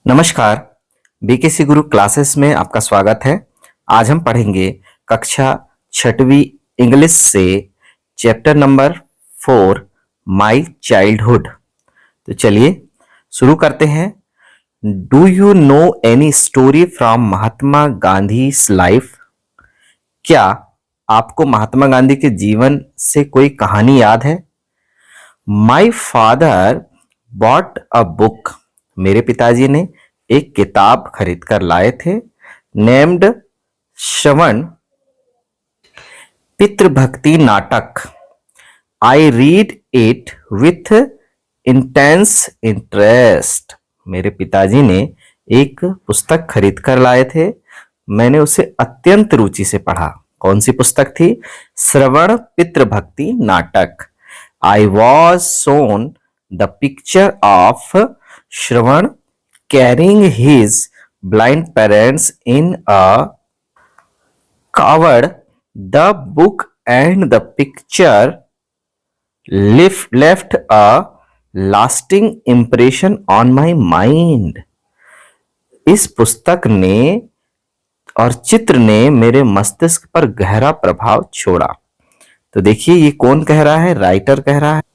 नमस्कार। बीकेसी गुरु क्लासेस में आपका स्वागत है। आज हम पढ़ेंगे कक्षा छठवीं इंग्लिश से चैप्टर नंबर 4 माई चाइल्डहुड। तो चलिए शुरू करते हैं। Do you know any story from Mahatma Gandhi life? क्या आपको महात्मा गांधी के जीवन से कोई कहानी याद है? My father bought a book. मेरे पिताजी ने एक किताब खरीद कर लाए थे। नेम्ड श्रवण पितृभक्ति नाटक। I read it with intense interest. मेरे पिताजी ने एक पुस्तक खरीद कर लाए थे। मैंने उसे अत्यंत रुचि से पढ़ा। कौन सी पुस्तक थी? श्रवण पितृभक्ति नाटक। I was shown the picture of Shravan carrying his blind parents in a cupboard. The book and the picture left a lasting impression on my mind. इस पुस्तक ने और चित्र ने मेरे मस्तिष्क पर गहरा प्रभाव छोड़ा। तो देखिए ये कौन कह रहा है? राइटर कह रहा है।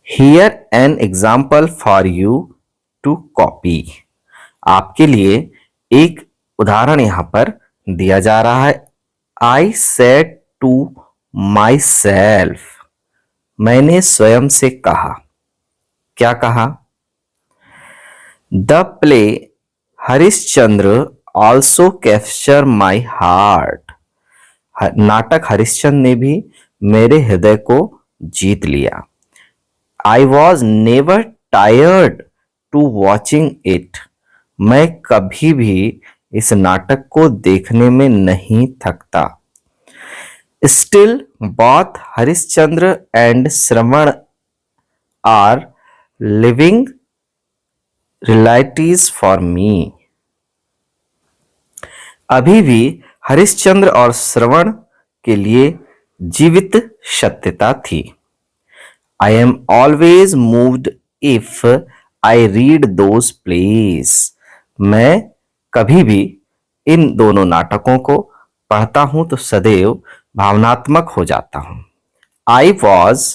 Here an example for you to copy. आपके लिए एक उदाहरण यहां पर दिया जा रहा है। I said to myself. मैंने स्वयं से कहा। क्या कहा? The play Harishchandra also capture my heart. नाटक हरिश्चंद्र ने भी मेरे हृदय को जीत लिया। I was never tired to watching it. मैं कभी भी इस नाटक को देखने में नहीं थकता। Still, both Harishchandra and Shravan are living realities for me. अभी भी हरिश्चंद्र और श्रवण के लिए जीवित सत्यता थी। I am always moved if I read those plays. मैं कभी भी इन दोनों नाटकों को पढ़ता हूं तो सदैव भावनात्मक हो जाता हूं। I was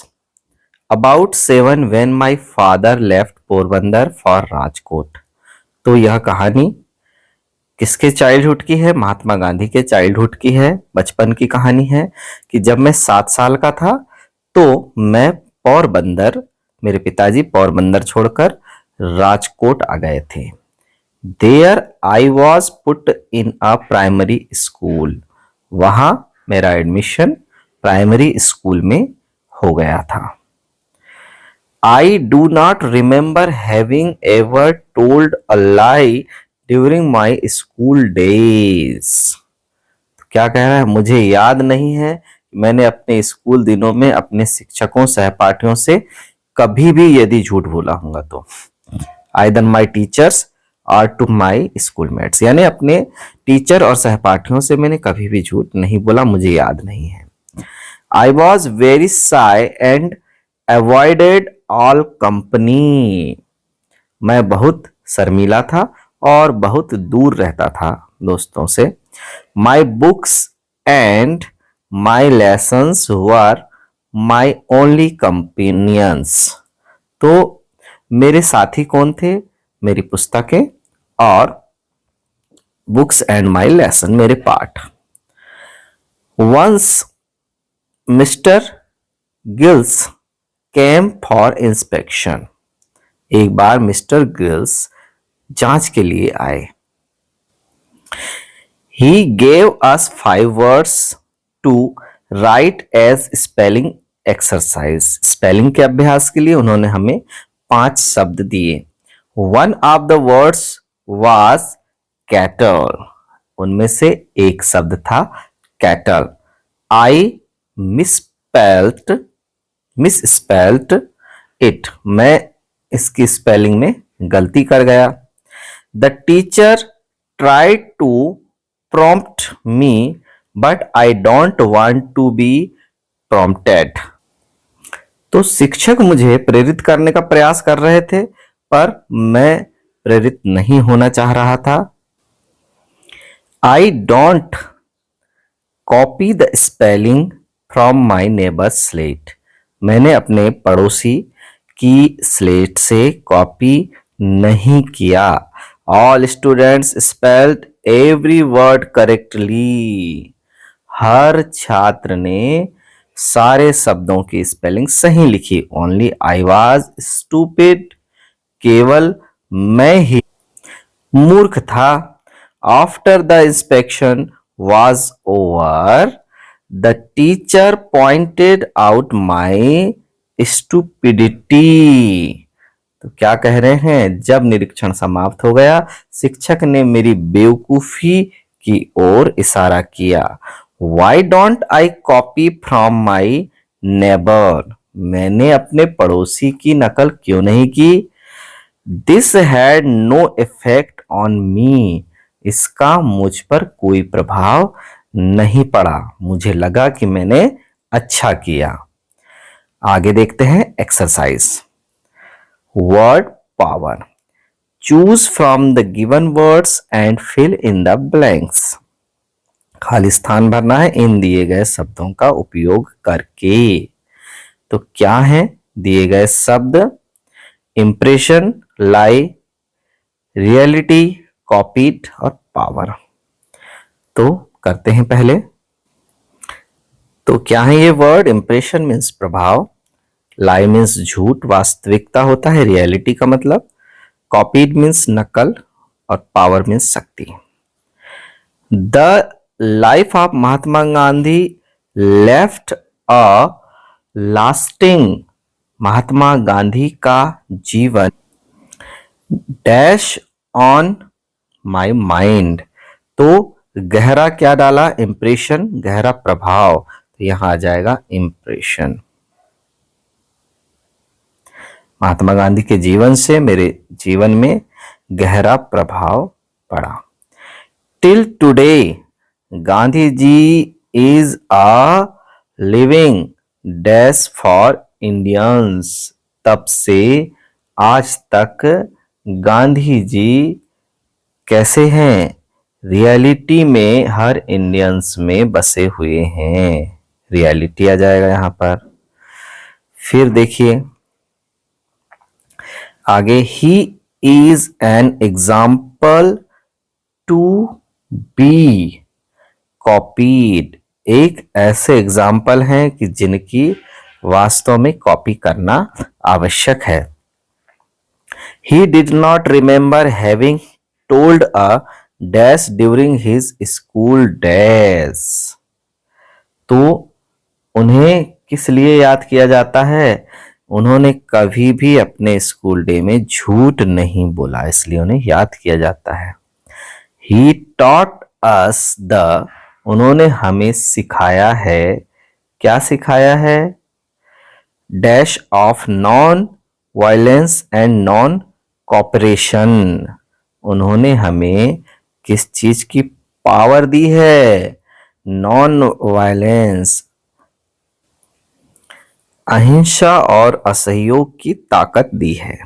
about 7 when my father left Porbandar for Rajkot. तो यह कहानी किसके चाइल्डहुड की है? महात्मा गांधी के चाइल्डहुड की है, बचपन की कहानी है कि जब मैं 7 साल का था तो मैं पोरबंदर, मेरे पिताजी पोरबंदर छोड़कर राजकोट आ गए थे। There I was put in a primary school. वहां मेरा एडमिशन प्राइमरी स्कूल में हो गया था। I do not remember having ever told a lie during my school days. क्या कह रहा है? मुझे याद नहीं है मैंने अपने स्कूल दिनों में अपने शिक्षकों सहपाठियों से कभी भी यदि झूठ बोला होगा तो। आइदर माई टीचर्स और टू माई स्कूलमेट्स, यानी अपने टीचर और सहपाठियों से मैंने कभी भी झूठ नहीं बोला, मुझे याद नहीं है। I was very shy and avoided all company. मैं बहुत शर्मीला था और बहुत दूर रहता था दोस्तों से। My books and my lessons were my only companions. तो मेरे साथी कौन थे? मेरी पुस्तकें और बुक्स एंड माई लेसन, मेरे पाठ। Once mister Gills came for inspection. एक बार मिस्टर गिल्स जांच के लिए आए। He gave us 5 words to write as spelling exercise. Spelling के अभ्यास के लिए उन्होंने हमें 5 शब्द दिए। One of the words was cattle. उनमें से एक शब्द था cattle. I misspelled it. मैं इसकी स्पेलिंग में गलती कर गया। The teacher tried to prompt me, but I don't want to be prompted. तो शिक्षक मुझे प्रेरित करने का प्रयास कर रहे थे पर मैं प्रेरित नहीं होना चाह रहा था। I don't copy the spelling from my neighbour slate. मैंने अपने पड़ोसी की स्लेट से कॉपी नहीं किया। All students spelled every word correctly. हर छात्र ने सारे शब्दों की स्पेलिंग सही लिखी। Only I was stupid. केवल मैं ही मूर्ख था। After the inspection was over the teacher pointed out my stupidity. तो क्या कह रहे हैं, जब निरीक्षण समाप्त हो गया शिक्षक ने मेरी बेवकूफी की ओर इशारा किया। Why don't I copy from my neighbour. मैंने अपने पड़ोसी की नकल क्यों नहीं की। This had no effect on me. इसका मुझ पर कोई प्रभाव नहीं पड़ा। मुझे लगा कि मैंने अच्छा किया। आगे देखते हैं exercise. Word power. Choose from the given words and fill in the blanks. खाली स्थान भरना है इन दिए गए शब्दों का उपयोग करके। तो क्या है दिए गए शब्द, इंप्रेशन, लाई, रियलिटी, कॉपीड और पावर। तो करते हैं पहले। तो क्या है ये वर्ड, इंप्रेशन मीन्स प्रभाव, लाई मीन्स झूठ वास्तविकता होता है, रियलिटी का मतलब, कॉपीड मीन्स नकल और पावर मीन्स शक्ति। The life of Mahatma Gandhi left a lasting. Mahatma Gandhi का जीवन डैश ऑन माई माइंड। तो गहरा क्या डाला, इंप्रेशन, गहरा प्रभाव, तो यहां आ जाएगा इंप्रेशन। महात्मा गांधी के जीवन से मेरे जीवन में गहरा प्रभाव पड़ा। Till today Gandhi ji is a living dash for Indians. तब से आज तक गांधी जी कैसे हैं, रियलिटी में हर इंडियंस में बसे हुए हैं। रियलिटी आ जाएगा यहां पर। फिर देखिए आगे, he is an example to be copied. एक ऐसे एग्जाम्पल हैं कि जिनकी वास्तव में कॉपी करना आवश्यक है। He did not remember having told a dash during his school days। तो उन्हें किस लिए याद किया जाता है, उन्होंने कभी भी अपने स्कूल डे में झूठ नहीं बोला, इसलिए उन्हें याद किया जाता है। He taught us the। उन्होंने हमें सिखाया है, क्या सिखाया है, dash of non violence and non cooperation. उन्होंने हमें किस चीज की पावर दी है, नॉन वायलेंस, अहिंसा और असहयोग की ताकत दी है।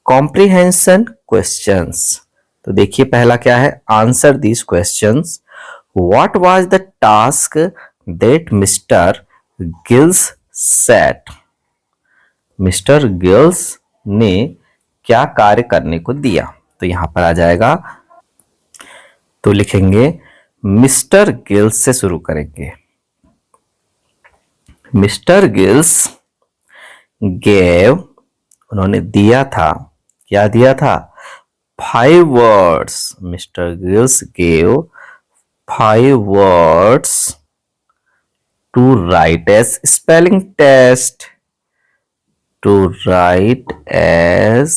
Comprehension questions. तो देखिए पहला क्या है, answer this questions. What was the task that mister gills set. Mister gills ने क्या कार्य करने को दिया, तो यहां पर आ जाएगा। तो लिखेंगे मिस्टर गिल्स से शुरू करेंगे। मिस्टर गिल्स गेव, उन्होंने दिया था, क्या दिया था, 5 words. Mr Giles gave 5 words to write as spelling test. To write as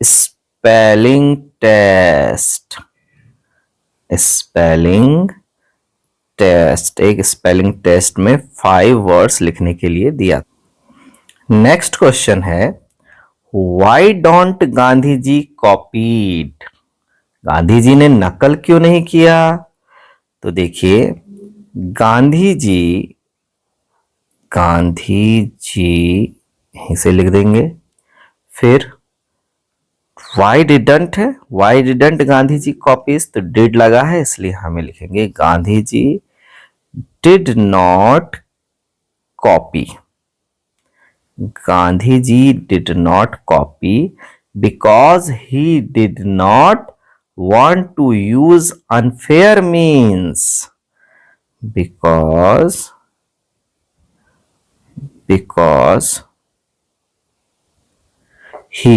spelling test। Spelling test, एक स्पेलिंग टेस्ट में 5 वर्ड्स लिखने के लिए दिया। नेक्स्ट क्वेश्चन है, why don't Gandhi ji copied. Gandhi ji ने नकल क्यों नहीं किया। तो देखिए गांधी जी यहीं से लिख देंगे। फिर वाई डिडंट है, why didn't Gandhi ji copies, तो डिड लगा है इसलिए हमें लिखेंगे Gandhi ji did not copy. Gandhi ji did not copy because he did not want to use unfair means, because he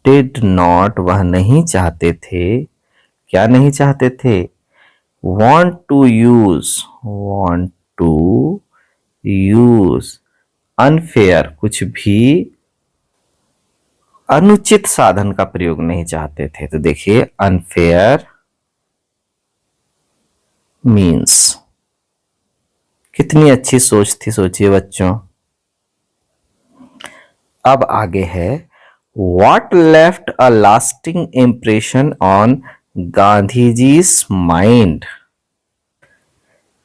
did not, वह नहीं चाहते थे, क्या नहीं चाहते थे, want to use unfair, कुछ भी अनुचित साधन का प्रयोग नहीं चाहते थे। तो देखिए अनफेयर मीन्स, कितनी अच्छी सोच थी, सोचिए बच्चों। अब आगे है What left a lasting impression on गांधीजी's mind?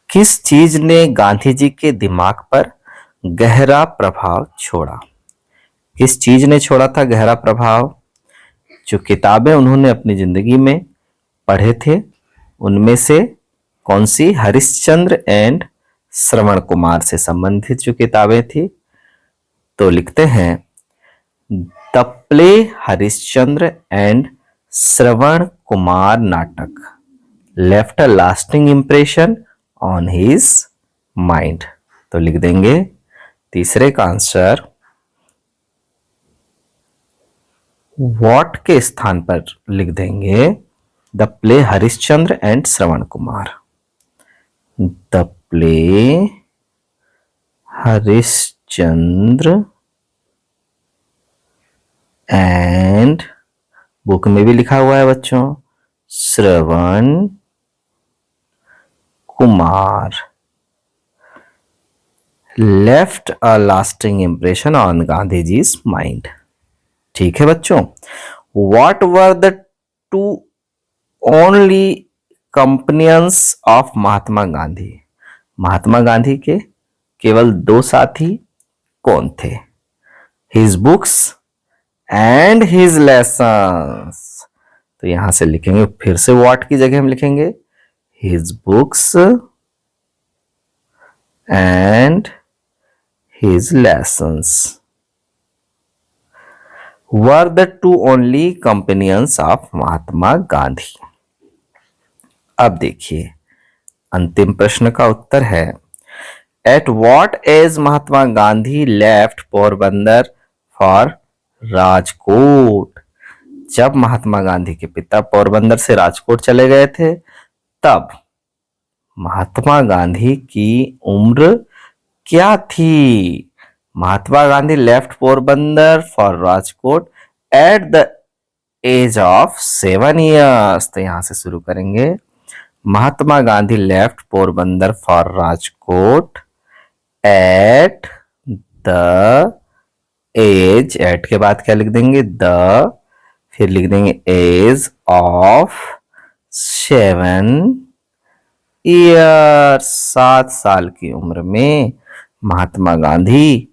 किस चीज ने गांधी जी के दिमाग पर गहरा प्रभाव छोड़ा? किस चीज ने छोड़ा था गहरा प्रभाव? जो किताबें उन्होंने अपनी जिंदगी में पढ़े थे उनमें से कौन सी? हरिश्चंद्र एंड श्रवण कुमार से संबंधित जो किताबें थी। तो लिखते हैं the play Harishchandra and Shravan Kumar नाटक left a lasting impression on his mind. तो लिख देंगे तीसरे का आंसर वॉट के स्थान पर लिख देंगे the play Harishchandra and Shravan Kumar. The play Harishchandra and, book में भी लिखा हुआ है बच्चों, Shravan Kumar left a lasting impression on गांधीजी's माइंड। ठीक है बच्चों। What were the two only companions of Mahatma Gandhi? Mahatma Gandhi के केवल दो साथी कौन थे? His books and his lessons। तो यहां से लिखेंगे फिर से what की जगह हम लिखेंगे his books and his lessons were the two only companions of Mahatma Gandhi. अब देखिए अंतिम प्रश्न का उत्तर है at what age Mahatma Gandhi left Porbandar for Rajkot? जब महात्मा गांधी के पिता पोरबंदर से राजकोट चले गए थे तब महात्मा गांधी की उम्र क्या थी? Mahatma Gandhi left Porbandar for Rajkot at the age of 7 years। तो यहां से शुरू करेंगे Mahatma Gandhi left Porbandar for Rajkot at the age, at के बाद क्या लिख देंगे द, फिर लिख देंगे एज ऑफ 7 years, 7 साल की उम्र में महात्मा गांधी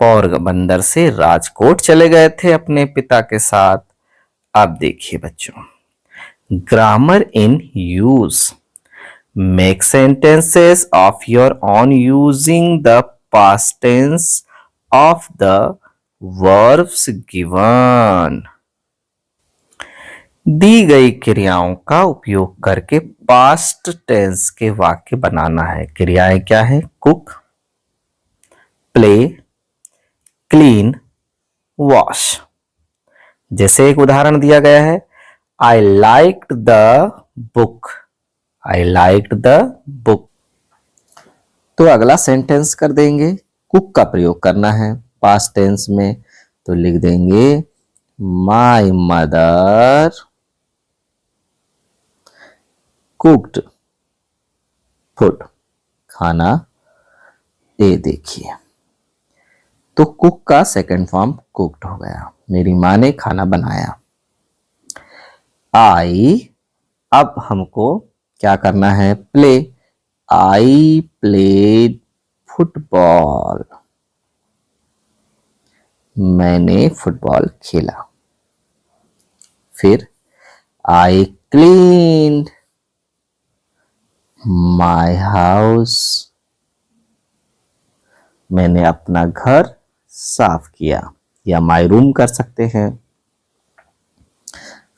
पोरबंदर से राजकोट चले गए थे अपने पिता के साथ। अब देखिए बच्चों grammar in use, make sentences of your own using the past tense of the verbs given। दी गई क्रियाओं का उपयोग करके पास्ट टेंस के वाक्य बनाना है। क्रियाएं क्या है? Cook, play, clean, wash. जैसे एक उदाहरण दिया गया है I liked the book, I liked the book. तो अगला सेंटेंस कर देंगे कुक का प्रयोग करना है पास्ट टेंस में, तो लिख देंगे माई मदर कुक्ड फूड, खाना। ये देखिए तो कुक का सेकंड फॉर्म कुक्ड हो गया, मेरी माँ ने खाना बनाया। आई, अब हमको क्या करना है? प्ले, आई प्लेड फुटबॉल, मैंने फुटबॉल खेला। फिर I cleaned my house, मैंने अपना घर साफ किया, या माई रूम कर सकते हैं।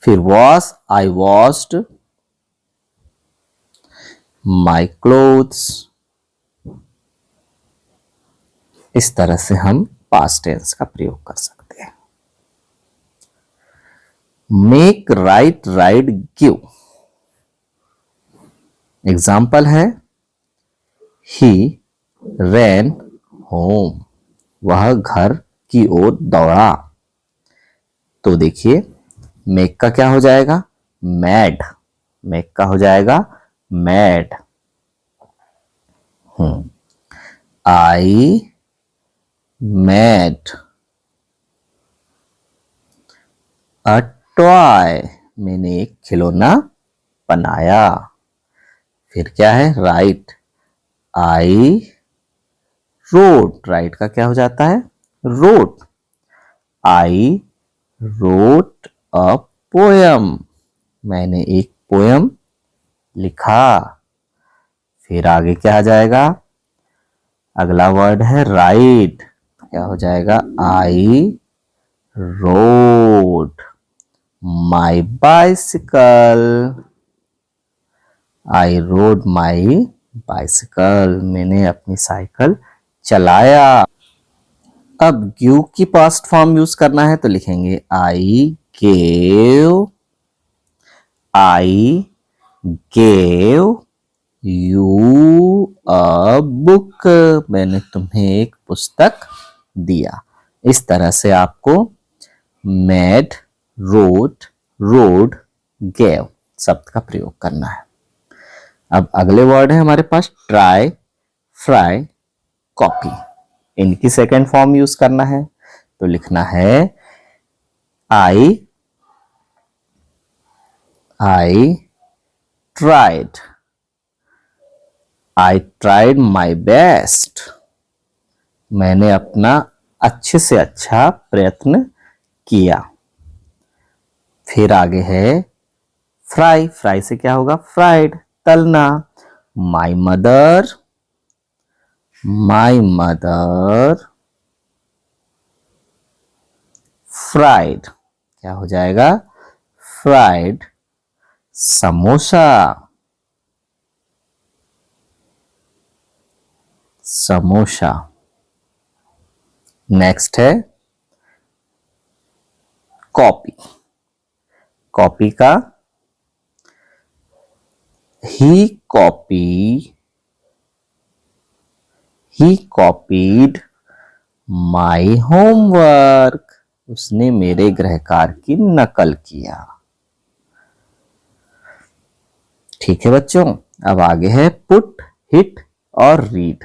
फिर wash, I washed my clothes. इस तरह से हम पास्ट टेंस का प्रयोग कर सकते हैं। Make, right, ride, give. Example है ही रैन होम, वह घर की ओर दौड़ा। तो देखिए मेक का क्या हो जाएगा, मैड, मेक का हो जाएगा mad. I mad a toy, मैंने एक खिलौना बनाया। फिर क्या है, राइट, आई रोट, राइट का क्या हो जाता है, wrote, I wrote a poem, मैंने एक पोयम लिखा। फिर आगे क्या आ जाएगा, अगला वर्ड है राइड, क्या हो जाएगा, I rode my bicycle, I rode my bicycle, मैंने अपनी साइकिल चलाया। अब गिव की पास्ट फॉर्म यूज करना है तो लिखेंगे I gave, I gave you a book, मैंने तुम्हें एक पुस्तक दिया। इस तरह से आपको मेड, रोट, रोड, गेव शब्द का प्रयोग करना है। अब अगले वर्ड है हमारे पास ट्राई, फ्राई, कॉपी। इनकी सेकेंड फॉर्म यूज करना है तो लिखना है I tried, I tried my best, मैंने अपना अच्छे से अच्छा प्रयत्न किया। फिर आगे है फ्राई, फ्राई से क्या होगा, फ्राइड, तलना। माई मदर फ्राइड, क्या हो जाएगा, फ्राइड समोसा, समोसा। नेक्स्ट है कॉपी, कॉपी का ही कॉपीड माई होमवर्क, उसने मेरे गृह कार्य की नकल किया। ठीक है बच्चों, अब आगे है पुट, हिट और रीड।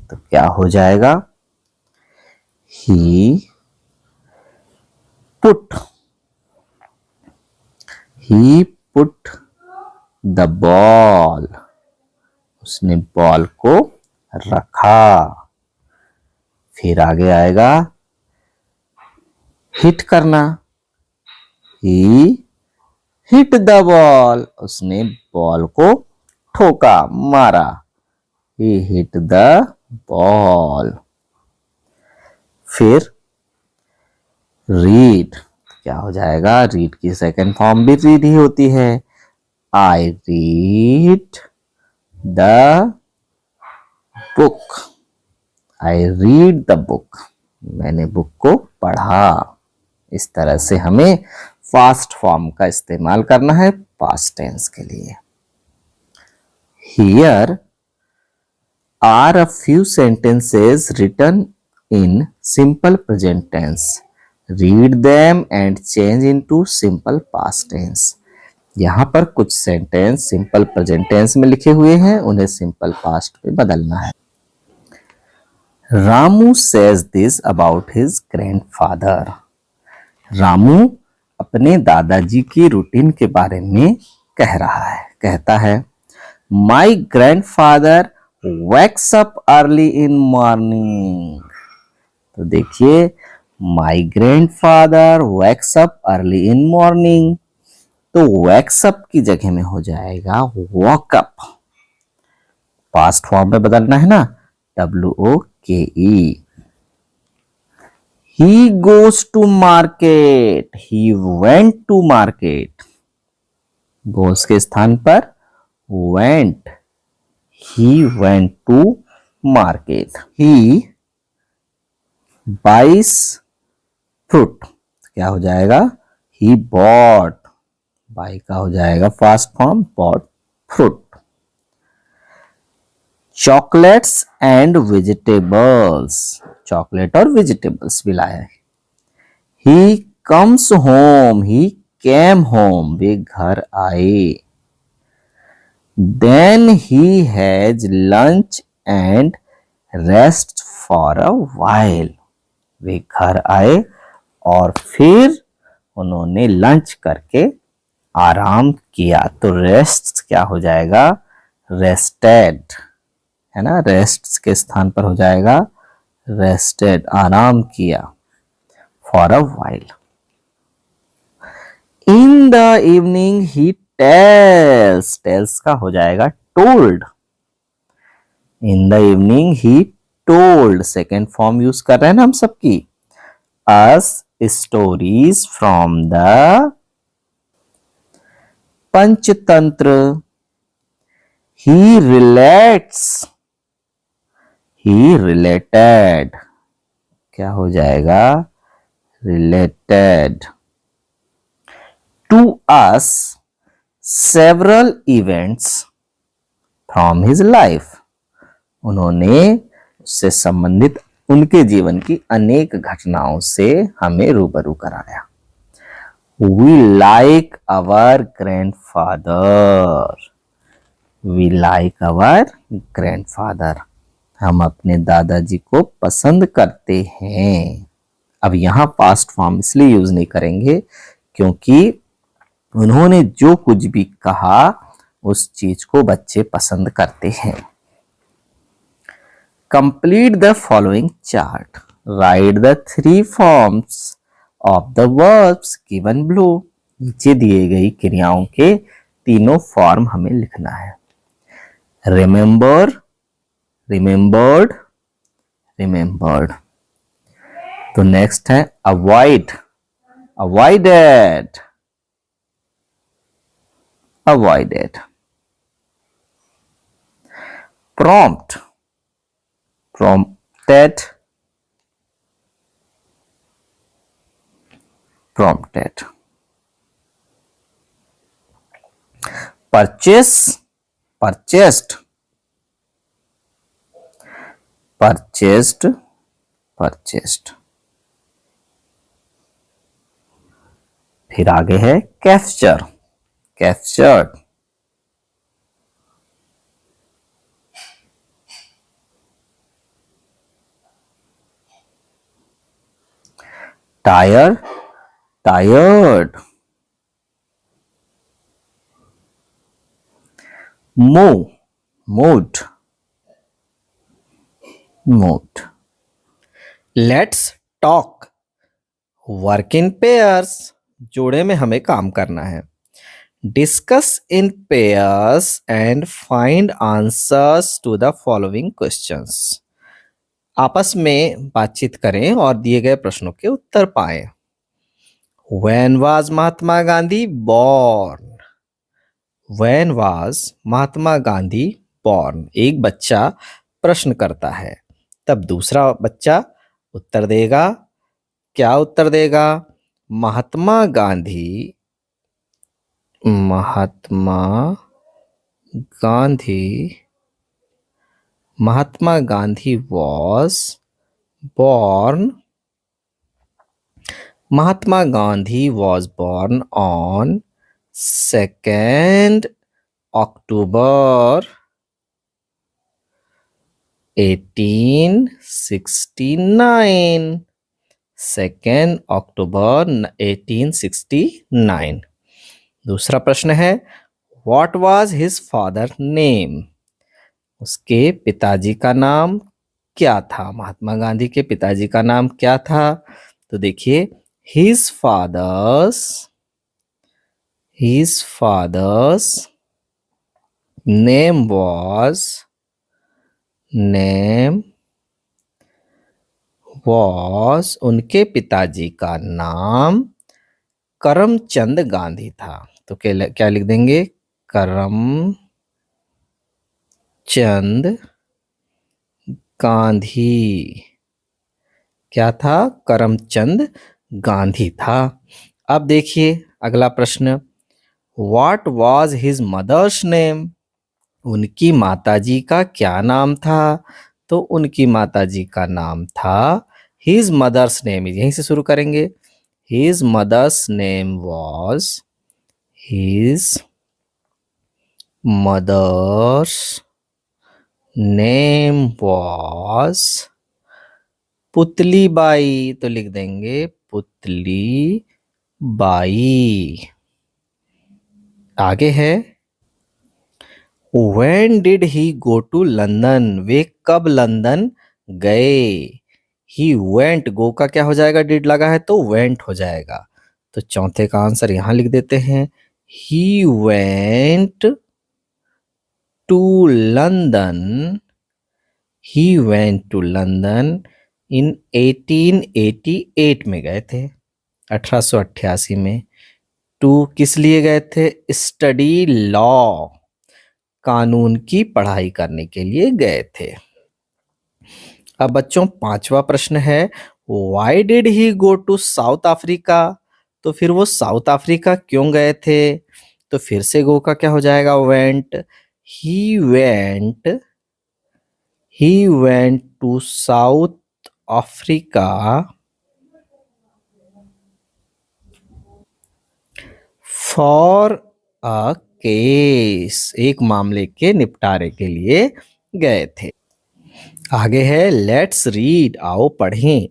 तो क्या हो जाएगा, ही पुट द बॉल, उसने बॉल को रखा। फिर आगे आएगा हिट करना, ही हिट द बॉल, उसने बॉल को ठोका, मारा, ही हिट द बॉल। फिर रीड, क्या हो जाएगा, रीड की सेकंड फॉर्म भी रीड ही होती है, I read the book, I read the book, मैंने बुक को पढ़ा। इस तरह से हमें फास्ट फॉर्म का इस्तेमाल करना है पास्ट टेंस के लिए। Here are a few sentences written in simple present tense. Read them and change into simple past tense. यहाँ पर कुछ सेंटेंस सिंपल प्रेजेंट टेंस में लिखे हुए हैं, उन्हें सिंपल पास्ट में बदलना है। Ramu says this about his grandfather. Ramu अपने दादाजी की रूटीन के बारे में कह रहा है, कहता है माई grandfather wakes up early in morning. तो देखिए my grand father wax up early in morning, तो वैक्स अप की जगह में हो जाएगा वॉक अप। पास्ट फॉर्म में बदलना है ना, WOKE। He goes to market, he went to market, goes के स्थान पर went, he went to market। he buys fruit, क्या हो जाएगा, he bought, buy का हो जाएगा past form bought fruit। Chocolates and vegetables, chocolate और वेजिटेबल्स भी लाया है। He comes home, he came home, वे घर आए। Then he has lunch and rest for a while, वे घर आए और फिर उन्होंने लंच करके आराम किया। तो रेस्ट क्या हो जाएगा, रेस्टेड, है ना, रेस्ट के स्थान पर हो जाएगा रेस्टेड, आराम किया, for a while. In the evening he tells, tells का हो जाएगा told. In the evening he told, second form use कर रहे हैं ना हम सबकी। Us stories from the Panchatantra. He relates, he related, क्या हो जाएगा, related. To us several events from his life, उन्होंने उससे संबंधित उनके जीवन की अनेक घटनाओं से हमें रूबरू कराया। We like our grandfather, we like our grandfather, हम अपने दादाजी को पसंद करते हैं। अब यहां पास्ट फॉर्म इसलिए यूज नहीं करेंगे क्योंकि उन्होंने जो कुछ भी कहा उस चीज को बच्चे पसंद करते हैं। Complete the following chart, right the 3 forms of the verbs given below, नीचे दिए गई क्रियाओं के तीनों फॉर्म हमें लिखना है। Remember, remembered, remembered. तो नेक्स्ट है avoid, avoided, avoided. Prompt, prompted, prompted। purchase, purchased, purchased, purchased। फिर आगे है capture, captured. Tire, tired. Move, moved, moved. Let's talk, work in pairs, जोड़े में हमें काम करना है। Discuss in pairs and find answers to the following questions, आपस में बातचीत करें और दिए गए प्रश्नों के उत्तर पाएं। When was Mahatma Gandhi born? When was Mahatma Gandhi born? एक बच्चा प्रश्न करता है, तब दूसरा बच्चा उत्तर देगा। क्या उत्तर देगा? Mahatma Gandhi, Mahatma Gandhi, Mahatma Gandhi was born, Mahatma Gandhi was born on 2nd October 1869, 2nd October 1869। दूसरा प्रश्न है What was his father name? उसके पिताजी का नाम क्या था? महात्मा गांधी के पिताजी का नाम क्या था? तो देखिए, his father's name was, उनके पिताजी का नाम करमचंद गांधी था। तो क्या क्या लिख देंगे? करमचंद गांधी। क्या था? करमचंद गांधी था। अब देखिए अगला प्रश्न, what was his mother's name? उनकी माताजी का क्या नाम था? तो उनकी माताजी का नाम था, हिज मदर्स नेम, यहीं से शुरू करेंगे। His mother's name was, his mother's name was Putli Bai. तो लिख देंगे पुतली बाई। आगे है, When did he go to London? वे कब लंदन गए? He went, go का क्या हो जाएगा? डिड लगा है तो went हो जाएगा। तो चौथे का आंसर यहां लिख देते हैं, He went to London. He went to London in 1888 में गए थे, 1888 में। टू किस लिए गए थे? स्टडी लॉ, कानून की पढ़ाई करने के लिए गए थे। अब बच्चों पांचवा प्रश्न है, why did he go to South Africa? तो फिर वो साउथ अफ्रीका क्यों गए थे? तो फिर से गो का क्या हो जाएगा? Went. He went he went to South Africa for a case, एक मामले के निपटारे के लिए गए थे। आगे है, लेट्स रीड, आओ पढ़ें।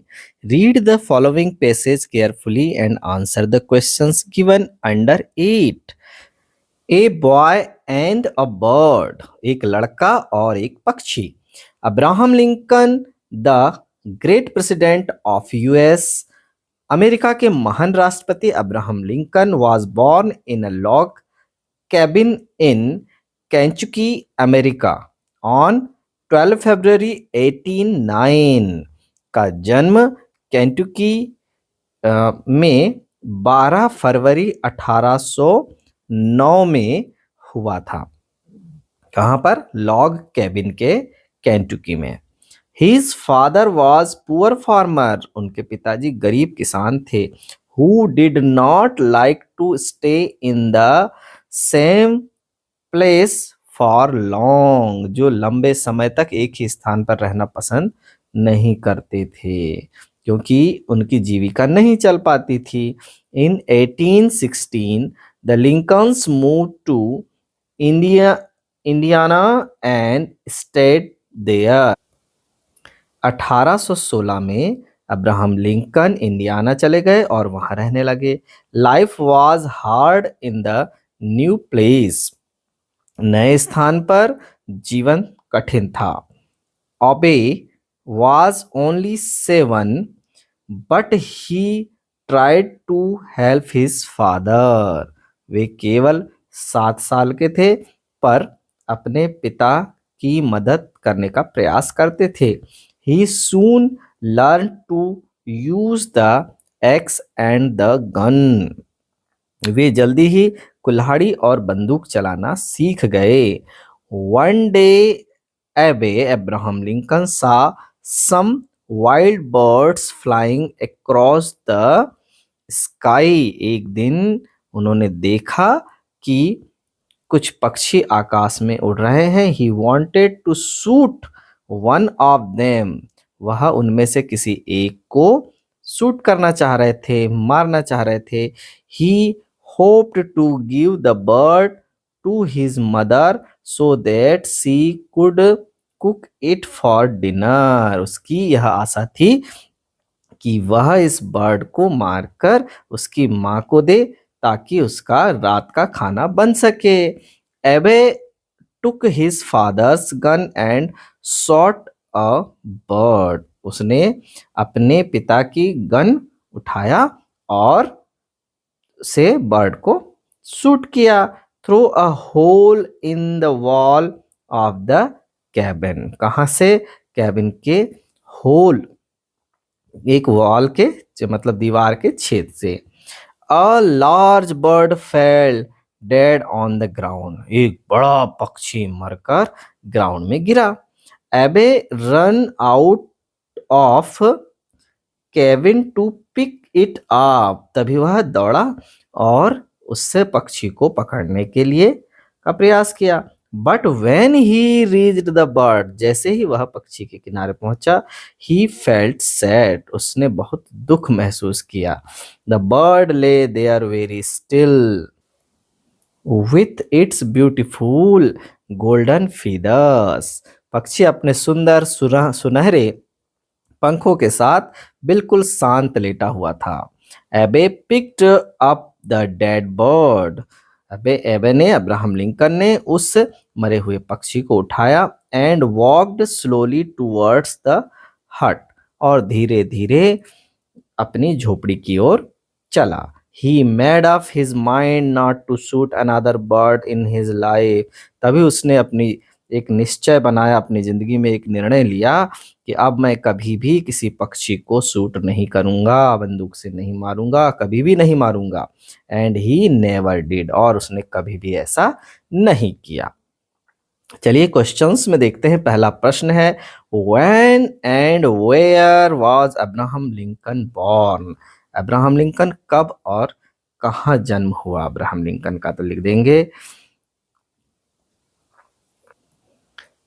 Read the following passage carefully and answer the questions given under it. A boy and a bird, एक लड़का और एक पक्षी। Abraham Lincoln the great president of US, America के महान राष्ट्रपति Abraham Lincoln was born in a log cabin in Kentucky, America on 12 February 1809। का जन्म केंटुकी में 12 फरवरी 1809 में हुआ था। कहाँ पर? लॉग कैबिन के केंटुकी में। His father was poor farmer, उनके पिताजी गरीब किसान थे। Who did not like to stay in the same place for long, जो लंबे समय तक एक ही स्थान पर रहना पसंद नहीं करते थे, क्योंकि उनकी जीविका नहीं चल पाती थी। In 1816 the Lincolns moved to Indiana and stayed there। 1816 में अब्राहम लिंकन इंडियाना चले गए और वहां रहने लगे। Life was hard in the new place, नए स्थान पर जीवन कठिन था। Abe was only 7 but he tried to help his father, वे केवल 7 साल के थे पर अपने पिता की मदद करने का प्रयास करते थे। He soon learned to use the axe and the gun। वे जल्दी ही कुल्हाड़ी और बंदूक चलाना सीख गए। One day Abraham Lincoln saw some wild birds flying across the sky। एक दिन उन्होंने देखा कि कुछ पक्षी आकाश में उड़ रहे हैं। He wanted to shoot one of them। वह उनमें से किसी एक को शूट करना चाह रहे थे, मारना चाह रहे थे। He hoped to give the bird to his mother so that she could cook it for dinner। उसकी यह आशा थी कि वह इस बर्ड को मारकर उसकी माँ को दे ताकि उसका रात का खाना बन सके। एबे took his father's gun and shot a bird। उसने अपने पिता की गन उठाया और से बर्ड को शूट किया through a hole in the wall of the cabin. कहां से? कैबिन के होल, एक वॉल के मतलब दीवार के छेद से। A large bird fell dead on the ground. एक बड़ा पक्षी मरकर ग्राउंड में गिरा। Abe run out of cabin to pick it up. तभी वह दौड़ा और उससे पक्षी को पकड़ने के लिए का प्रयास किया। But when he reached the bird, जैसे ही वह पक्षी के किनारे पहुंचा, ही फेल्ट सैड, उसने बहुत दुख महसूस किया। The bird lay there very still with its beautiful golden feathers. पक्षी अपने सुंदर सुनहरे पंखों के साथ बिल्कुल शांत लेटा हुआ था। एबे picked up the dead bird. एबे ने, अब्राहम लिंकन ने उस मरे हुए पक्षी को उठाया and walked slowly towards the hut, और धीरे धीरे अपनी झोपड़ी की ओर चला। He made up his mind not to shoot another bird in his life. तभी उसने अपनी एक निश्चय बनाया, अपनी जिंदगी में एक निर्णय लिया कि अब मैं कभी भी किसी पक्षी को शूट नहीं करूंगा, बंदूक से नहीं मारूंगा, कभी भी नहीं मारूंगा। एंड ही नेवर डिड, और उसने कभी भी ऐसा नहीं किया। चलिए क्वेश्चंस में देखते हैं। पहला प्रश्न है, when and where was Abraham Lincoln born. Abraham Lincoln कब और कहाँ जन्म हुआ अब्राहम लिंकन का? तो लिख देंगे,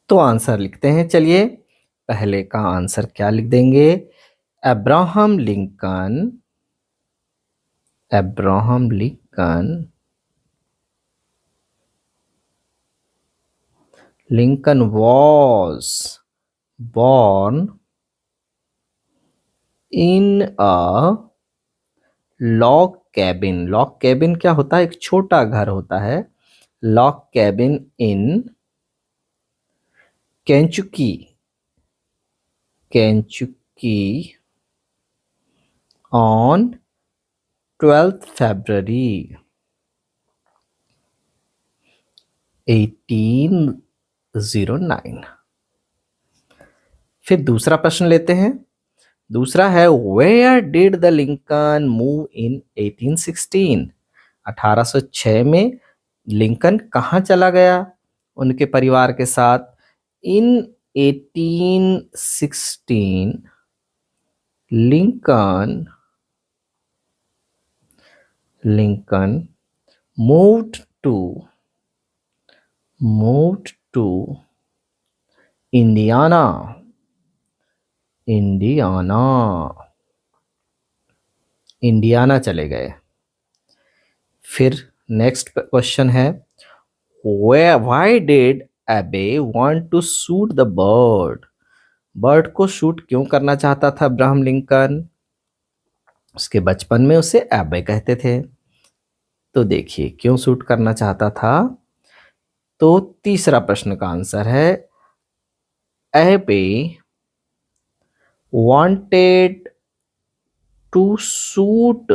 तो आंसर लिखते हैं। चलिए पहले का आंसर क्या लिख देंगे? Abraham Lincoln, Abraham Lincoln, Lincoln was born in a log cabin। log cabin क्या होता है? एक छोटा घर होता है। log cabin in Kentucky, Kentucky on 12th February 1809। फिर दूसरा प्रश्न लेते हैं। दूसरा है, where did the Lincoln move in 1816। 1806 में लिंकन कहाँ चला गया उनके परिवार के साथ? In 1816 Lincoln moved to Indiana चले गए। फिर नेक्स्ट क्वेश्चन है, why did Abe want to shoot the bird. Bird को शूट क्यों करना चाहता था अब्राहम लिंकन? उसके बचपन में उसे एबे कहते थे। तो देखिए क्यों शूट करना चाहता था। तो तीसरा प्रश्न का आंसर है, एबे wanted to shoot,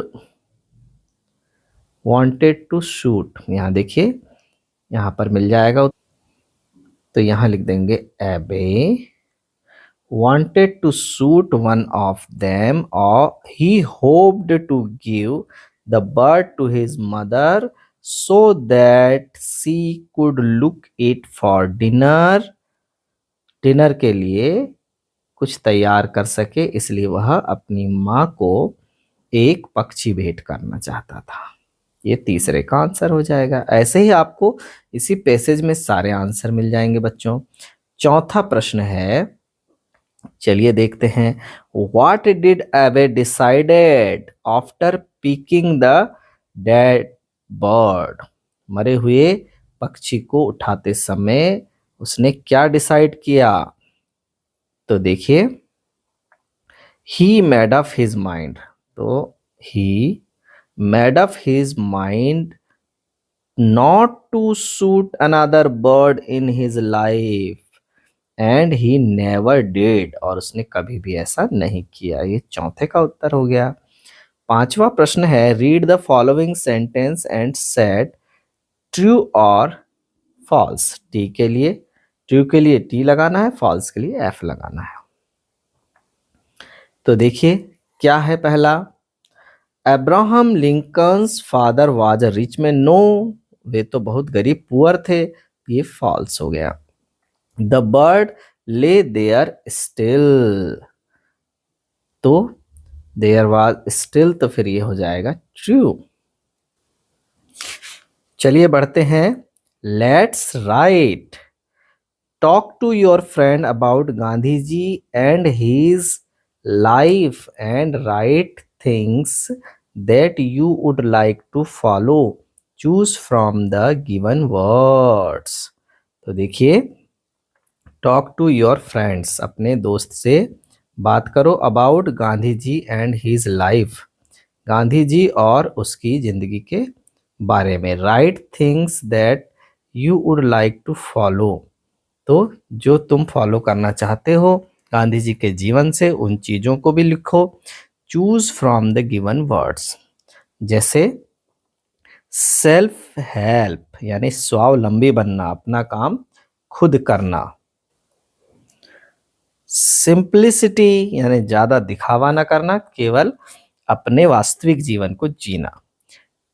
यहां देखिए, यहां पर मिल जाएगा, तो यहां लिख देंगे एबे wanted to shoot one of them, or he hoped to give the bird to his mother so that she could look it for dinner। Dinner के लिए कुछ तैयार कर सके, इसलिए वह अपनी माँ को एक पक्षी भेंट करना चाहता था। ये तीसरे का आंसर हो जाएगा। ऐसे ही आपको इसी पैसेज में सारे आंसर मिल जाएंगे बच्चों। चौथा प्रश्न है, चलिए देखते हैं। व्हाट डिड एबे decided after picking the dead bird. मरे हुए पक्षी को उठाते समय उसने क्या डिसाइड किया? तो देखिए, he made up his mind, तो he made up his mind not to shoot another bird in his life and he never did, और उसने कभी भी ऐसा नहीं किया। ये चौथे का उत्तर हो गया। 5वां प्रश्न है, read the following sentence and set true और फॉल्स। टी के लिए, ट्रू के लिए टी लगाना है, फॉल्स के लिए एफ लगाना है। तो देखिए क्या है पहला, Abraham Lincoln's father was a rich man. No, वे तो बहुत गरीब पुअर थे, ये फॉल्स हो गया। The bird lay there still, तो देयर वाज स्टिल, तो फिर ये हो जाएगा ट्रू। चलिए बढ़ते हैं, let's write, talk to your friend about Gandhi ji and his life and write things that you would like to follow, choose from the given words. तो देखिए, टॉक टू योर फ्रेंड्स, अपने दोस्त से बात करो, about Gandhi ji and his life, Gandhi ji और उसकी जिंदगी के बारे में। Write things that you would like to follow, तो जो तुम फॉलो करना चाहते हो गांधी जी के जीवन से, उन चीज़ों को भी लिखो। Choose from the given words, जैसे सेल्फ हेल्प यानी स्वावलंबी बनना, अपना काम खुद करना। सिंप्लिसिटी यानी ज्यादा दिखावा ना करना, केवल अपने वास्तविक जीवन को जीना।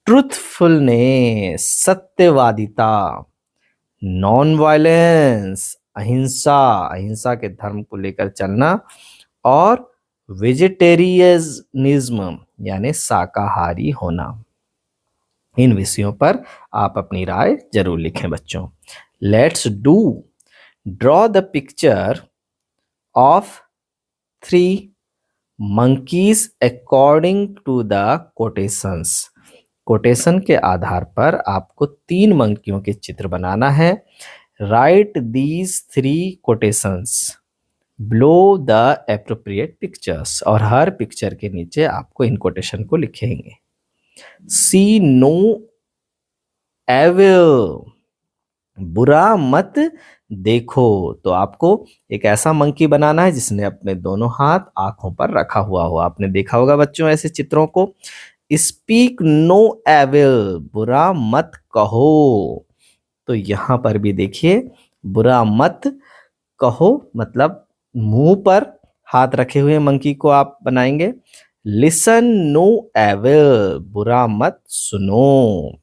ट्रूथफुलनेस सत्यवादिता। नॉन वायलेंस अहिंसा, अहिंसा के धर्म को लेकर चलना। और वेजिटेरियनिज्म यानी शाकाहारी होना। इन विषयों पर आप अपनी राय जरूर लिखें बच्चों। Let's do, draw the picture of 3 monkeys according to the quotations। Quotation के आधार पर आपको 3 मंकियों के चित्र बनाना है। Right these 3 quotations below the appropriate pictures, और हर पिक्चर के नीचे आपको इन कोटेशन को लिखेंगे। See no evil, बुरा मत देखो, तो आपको एक ऐसा मंकी बनाना है जिसने अपने दोनों हाथ आंखों पर रखा हुआ हो। आपने देखा होगा बच्चों ऐसे चित्रों को। स्पीक नो एविल, बुरा मत कहो, तो यहां पर भी देखिए बुरा मत कहो मतलब मुंह पर हाथ रखे हुए मंकी को आप बनाएंगे। लिसन नो एविल, बुरा मत सुनो,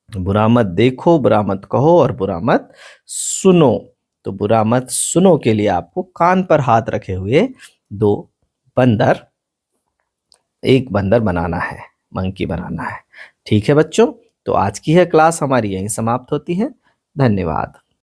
बुरा मत देखो, बुरा मत कहो और बुरा मत सुनो। तो बुरा मत सुनो के लिए आपको कान पर हाथ रखे हुए 2 बंदर, एक बंदर बनाना है, मंकी बनाना है। ठीक है बच्चों, तो आज की है क्लास हमारी यहीं समाप्त होती है। धन्यवाद।